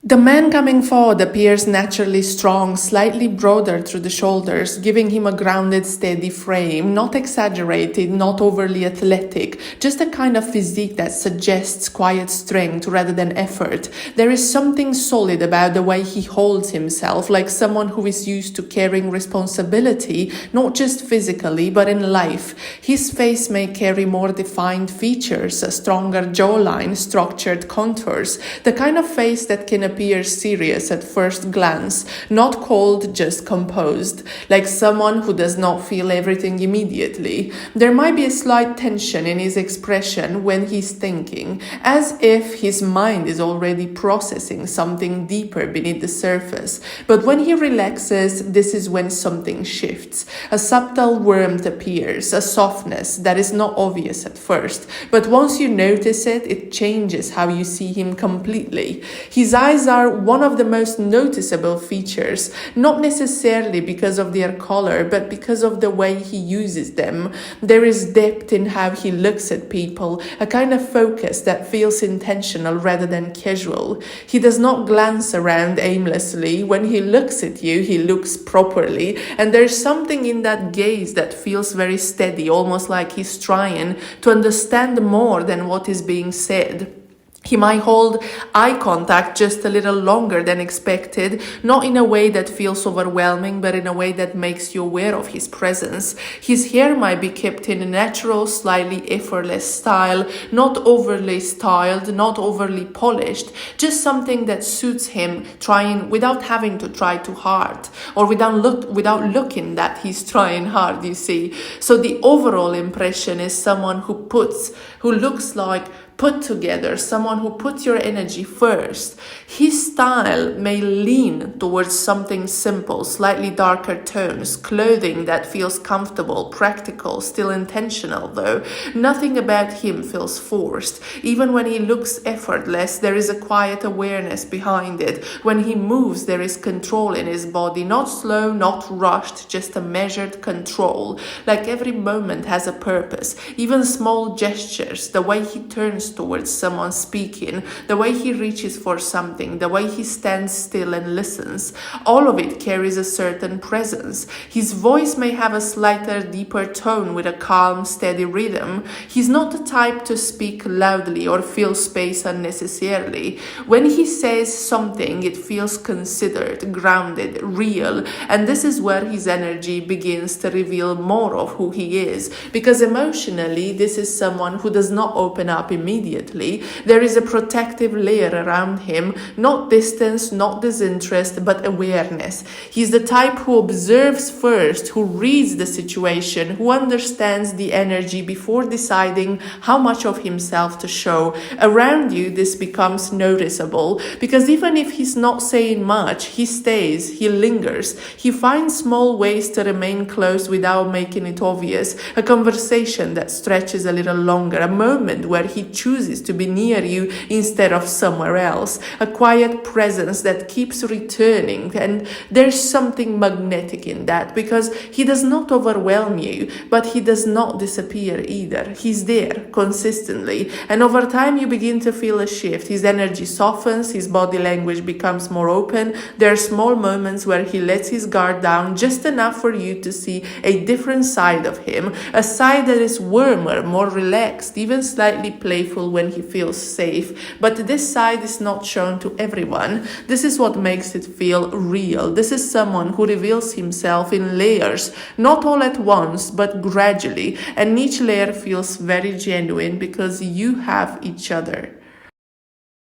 The man coming forward appears naturally strong, slightly broader through the shoulders, giving him a grounded, steady frame, not exaggerated, not overly athletic, just a kind of physique that suggests quiet strength rather than effort. There is something solid about the way he holds himself, like someone who is used to carrying responsibility, not just physically, but in life. His face may carry more defined features, a stronger jawline, structured contours, the kind of face that can appears serious at first glance, not cold, just composed, like someone who does not feel everything immediately. There might be a slight tension in his expression when he's thinking, as if his mind is already processing something deeper beneath the surface. But when he relaxes, this is when something shifts. A subtle warmth appears, a softness that is not obvious at first, but once you notice it, it changes how you see him completely. His eyes are one of the most noticeable features, not necessarily because of their color, but because of the way he uses them. There is depth in how he looks at people, a kind of focus that feels intentional rather than casual. He does not glance around aimlessly. When he looks at you, he looks properly, and there's something in that gaze that feels very steady, almost like he's trying to understand more than what is being said. He might hold eye contact just a little longer than expected, not in a way that feels overwhelming, but in a way that makes you aware of his presence. His hair might be kept in a natural, slightly effortless style, not overly styled, not overly polished, just something that suits him, trying without having to try too hard, or without looking that he's trying hard, you see. So the overall impression is someone who looks like put together, someone who puts your energy first. His style may lean towards something simple, slightly darker tones, clothing that feels comfortable, practical, still intentional though. Nothing about him feels forced. Even when he looks effortless, there is a quiet awareness behind it. When he moves, there is control in his body, not slow, not rushed, just a measured control. Like every moment has a purpose. Even small gestures, the way he turns towards someone speaking, the way he reaches for something, the way he stands still and listens, all of it carries a certain presence. His voice may have a slighter, deeper tone with a calm, steady rhythm. He's not the type to speak loudly or fill space unnecessarily. When he says something, it feels considered, grounded, real, and this is where his energy begins to reveal more of who he is, because emotionally, this is someone who does not open up immediately. There is a protective layer around him, not distance, not disinterest, but awareness. He's the type who observes first, who reads the situation, who understands the energy before deciding how much of himself to show. Around you, this becomes noticeable, because even if he's not saying much, he stays, he lingers, he finds small ways to remain close without making it obvious, a conversation that stretches a little longer, a moment where he chooses to be near you instead of somewhere else, a quiet presence that keeps returning. And there's something magnetic in that, because he does not overwhelm you, but he does not disappear either. He's there consistently, and over time you begin to feel a shift. His energy softens, his body language becomes more open. There are small moments where he lets his guard down just enough for you to see a different side of him, a side that is warmer, more relaxed, even slightly playful when he feels safe. But this side is not shown to everyone. This is what makes it feel real. This is someone who reveals himself in layers, not all at once, but gradually, and each layer feels very genuine because you have each other.